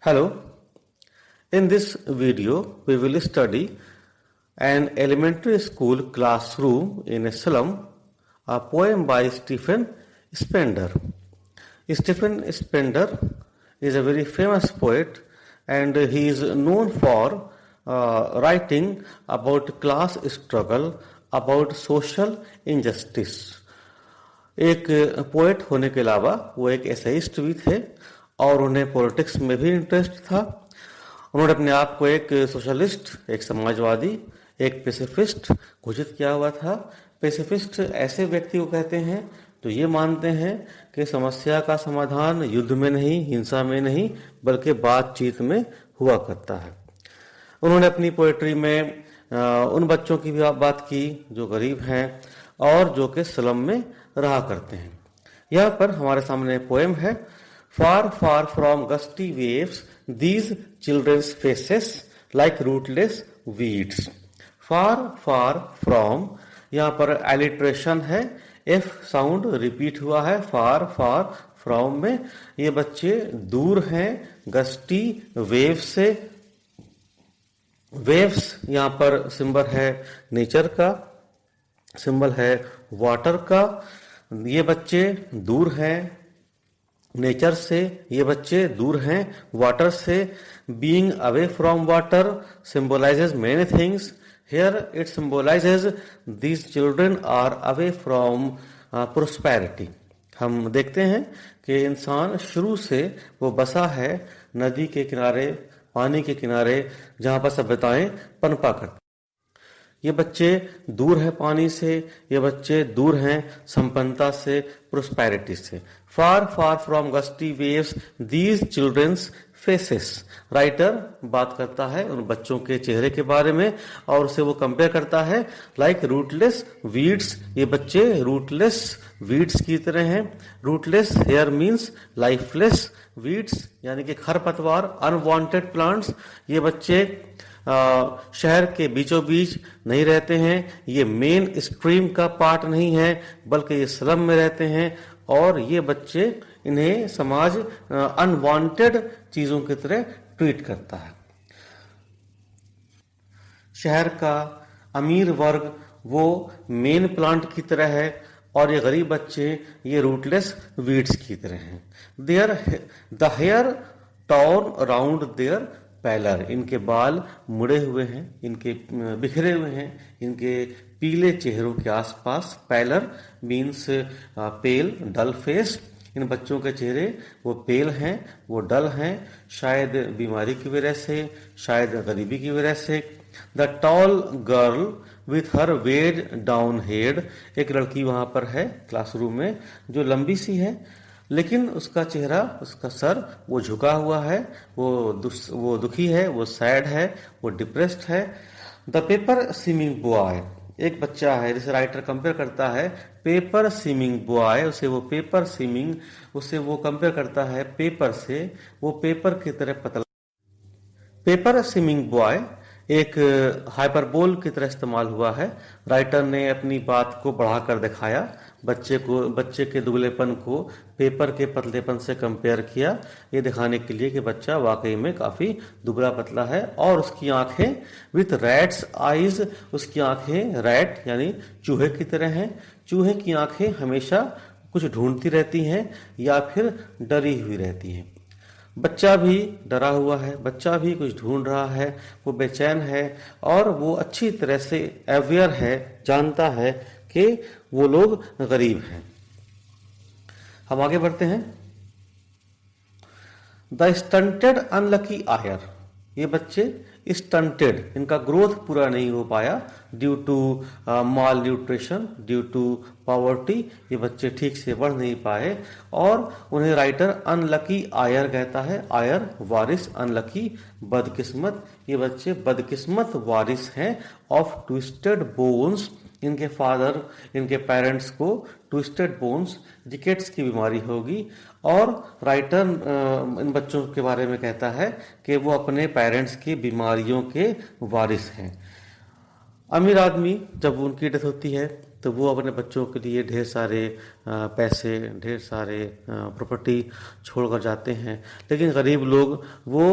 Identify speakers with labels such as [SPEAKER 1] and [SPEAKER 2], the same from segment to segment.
[SPEAKER 1] Hello, in this video we will study an elementary school classroom in a slum, a poem by Stephen Spender. Stephen Spender is a very famous poet and he is known for writing about class struggle, about social injustice. एक poet होने के अलावा वो एक essayist भी थे और उन्हें पॉलिटिक्स में भी इंटरेस्ट था। उन्होंने अपने आप को एक सोशलिस्ट, एक समाजवादी, एक पेसिफिस्ट घोषित किया हुआ था। पेसिफिस्ट ऐसे व्यक्ति को कहते हैं जो ये मानते हैं कि समस्या का समाधान युद्ध में नहीं, हिंसा में नहीं, बल्कि बातचीत में हुआ करता है। उन्होंने अपनी पोएट्री में उन बच्चों की भी बात की जो गरीब हैं और जो कि स्लम में रहा करते हैं। यहाँ पर हमारे सामने पोएम है। Far far from gusty waves these children's faces like rootless weeds. Far far from, यहाँ पर एलिट्रेशन है, एफ साउंड रिपीट हुआ है फार फार फ्रॉम में। ये बच्चे दूर हैं गस्टी वेव से। वेव्स यहाँ पर सिंबल है नेचर का, सिंबल है वाटर का। ये बच्चे दूर हैं नेचर से, ये बच्चे दूर हैं वाटर से। Being away from water symbolizes many things. Here it symbolizes these children are away from prosperity. हम देखते हैं कि इंसान शुरू से वो बसा है नदी के किनारे, पानी के किनारे, जहां पर सभ्यताएं पनपा करती। ये बच्चे दूर हैं पानी से, ये बच्चे दूर हैं संपन्नता से, प्रोस्पेरिटी से। Far far from gusty waves these children's faces. Writer बात करता है उन बच्चों के चेहरे के बारे में और उसे वो कंपेयर करता है लाइक रूटलेस वीड्स। ये बच्चे रूटलेस वीड्स की तरह हैं। Rootless hair means lifeless, weeds यानी कि खरपतवार, अनवांटेड प्लांट्स। ये बच्चे शहर के बीचों बीच नहीं रहते हैं, ये मेन स्ट्रीम का पार्ट नहीं है, बल्कि ये स्लम में रहते हैं और ये बच्चे, इन्हें समाज अनवांटेड चीजों की तरह ट्रीट करता है। शहर का अमीर वर्ग वो मेन प्लांट की तरह है और ये गरीब बच्चे ये रूटलेस वीड्स की तरह हैं। The hair torn around their pallor. इनके बाल मुड़े हुए हैं, इनके बिखरे हुए हैं, इनके पीले चेहरों के आसपास। पैलर मीन्स पेल, डल फेस। इन बच्चों के चेहरे वो पेल हैं, वो डल हैं, शायद बीमारी की वजह से, शायद गरीबी की वजह से। The tall girl with her weighed down head. एक लड़की वहां पर है क्लासरूम में जो लंबी सी है, लेकिन उसका चेहरा, उसका सर वो झुका हुआ है, वो दुखी है, वो सैड है, वो डिप्रेस्ड है। The paper seeming boy. एक बच्चा है जिसे राइटर कंपेयर करता है पेपर सीमिंग बॉय। उसे वो पेपर सीमिंग, उसे वो कंपेयर करता है पेपर से, वो पेपर की तरह पतला। पेपर सीमिंग बॉय एक हाइपरबोल की तरह इस्तेमाल हुआ है। राइटर ने अपनी बात को बढ़ाकर दिखाया, बच्चे के दुबलेपन को पेपर के पतलेपन से कंपेयर किया, ये दिखाने के लिए कि बच्चा वाकई में काफी दुबला पतला है। और उसकी आंखें विथ रैट्स आईज, उसकी आंखें रैट यानी चूहे की तरह हैं। चूहे की आंखें हमेशा कुछ ढूंढती रहती हैं या फिर डरी हुई रहती हैं। बच्चा भी डरा हुआ है, बच्चा भी कुछ ढूंढ रहा है, वो बेचैन है और वो अच्छी तरह से अवेयर है, जानता है कि वो लोग गरीब हैं। हम आगे बढ़ते हैं। The stunted unlucky heir. ये बच्चे स्टंटेड, इनका ग्रोथ पूरा नहीं हो पाया due to malnutrition, due to poverty. ये बच्चे ठीक से बढ़ नहीं पाए और उन्हें राइटर अनलकी आयर कहता है। आयर वारिस, अनलकी बदकिस्मत। ये बच्चे बदकिस्मत वारिस हैं ऑफ ट्विस्टेड बोन्स। इनके फादर, इनके पेरेंट्स को ट्विस्टेड बोन्स, रिकेट्स की बीमारी होगी और राइटर इन बच्चों के बारे में कहता है कि वो अपने पेरेंट्स की बीमारियों के वारिस हैं। अमीर आदमी जब उनकी डेथ होती है तो वो अपने बच्चों के लिए ढेर सारे पैसे, ढेर सारे प्रॉपर्टी छोड़कर जाते हैं। लेकिन गरीब लोग वो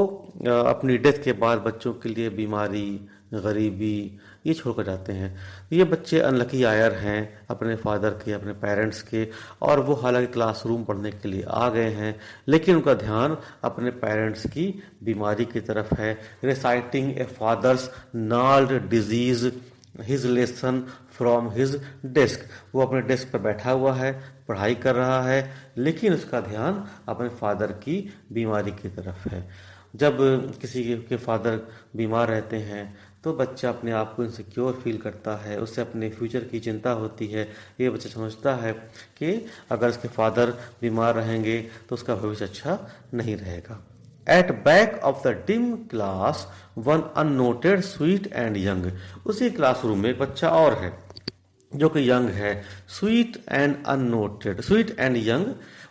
[SPEAKER 1] अपनी डेथ के बाद बच्चों के लिए बीमारी, गरीबी ये छोड़कर जाते हैं। ये बच्चे अनलकी आयर हैं अपने फादर के, अपने पेरेंट्स के, और वो हालांकि क्लासरूम पढ़ने के लिए आ गए हैं, लेकिन उनका ध्यान अपने पेरेंट्स की बीमारी की तरफ है। Reciting a father's gnarled disease his lesson from his desk. वो अपने डेस्क पर बैठा हुआ है, पढ़ाई कर रहा है, लेकिन उसका ध्यान अपने फादर की बीमारी की तरफ है। जब किसी के फादर बीमार रहते हैं तो बच्चा अपने आप को इनसिक्योर फील करता है, उसे अपने फ्यूचर की चिंता होती है। ये बच्चा समझता है कि अगर उसके फादर बीमार रहेंगे तो उसका भविष्य अच्छा नहीं रहेगा। At back of the dim class one unnoted sweet and young. उसी क्लासरूम में एक बच्चा और है जो कि यंग है, sweet and unnoted. Sweet and young,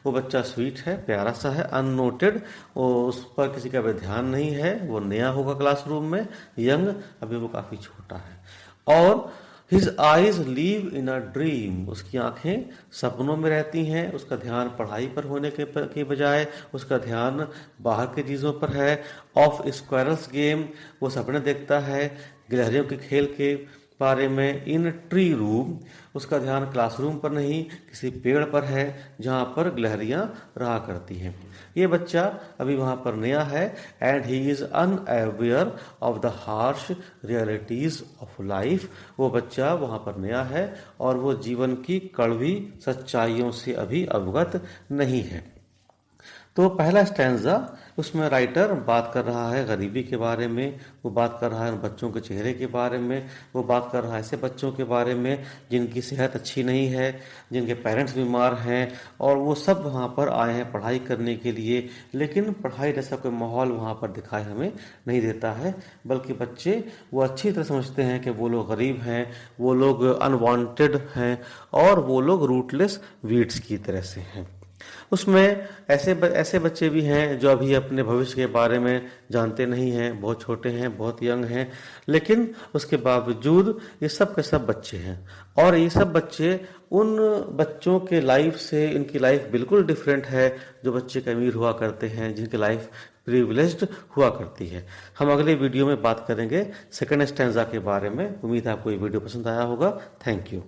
[SPEAKER 1] वो बच्चा स्वीट है, प्यारा सा है, अननोटेड, उस पर किसी का भी ध्यान नहीं है, वो नया होगा क्लासरूम में। यंग, अभी वो काफी छोटा है। और his eyes leave in a dream, उसकी आंखें सपनों में रहती हैं। उसका ध्यान पढ़ाई पर होने के बजाय उसका ध्यान बाहर की चीजों पर है। ऑफ स्क्वायरल्स गेम, वो सपने देखता है गिलहरियों के खेल के बारे में। इन ट्री रूम, उसका ध्यान क्लासरूम पर नहीं, किसी पेड़ पर है जहां पर गिलहरियां रहा करती हैं। ये बच्चा अभी वहां पर नया है। And he is unaware of the harsh realities of life. वो बच्चा वहां पर नया है और वो जीवन की कड़वी सच्चाइयों से अभी अवगत नहीं है। तो पहला स्टैंजा, उसमें राइटर बात कर रहा है गरीबी के बारे में, वो बात कर रहा है बच्चों के चेहरे के बारे में, वो बात कर रहा है ऐसे बच्चों के बारे में जिनकी सेहत अच्छी नहीं है, जिनके पेरेंट्स बीमार हैं, और वो सब वहाँ पर आए हैं पढ़ाई करने के लिए, लेकिन पढ़ाई जैसा कोई माहौल वहाँ पर दिखाई हमें नहीं देता है। बल्कि बच्चे वो अच्छी तरह समझते हैं कि वो लोग गरीब हैं, वो लोग अनवांटेड हैं, और वो लोग रूटलेस वीड्स की तरह से हैं। उसमें ऐसे बच्चे भी हैं जो अभी अपने भविष्य के बारे में जानते नहीं हैं, बहुत छोटे हैं, बहुत यंग हैं, लेकिन उसके बावजूद ये सब के सब बच्चे हैं। और ये सब बच्चे उन बच्चों के लाइफ से, इनकी लाइफ बिल्कुल डिफरेंट है जो बच्चे के अमीर हुआ करते हैं, जिनकी लाइफ प्रिविलेज्ड हुआ करती है। हम अगले वीडियो में बात करेंगे सेकंड स्टैंजा के बारे में। उम्मीद है आपको ये वीडियो पसंद आया होगा। Thank you.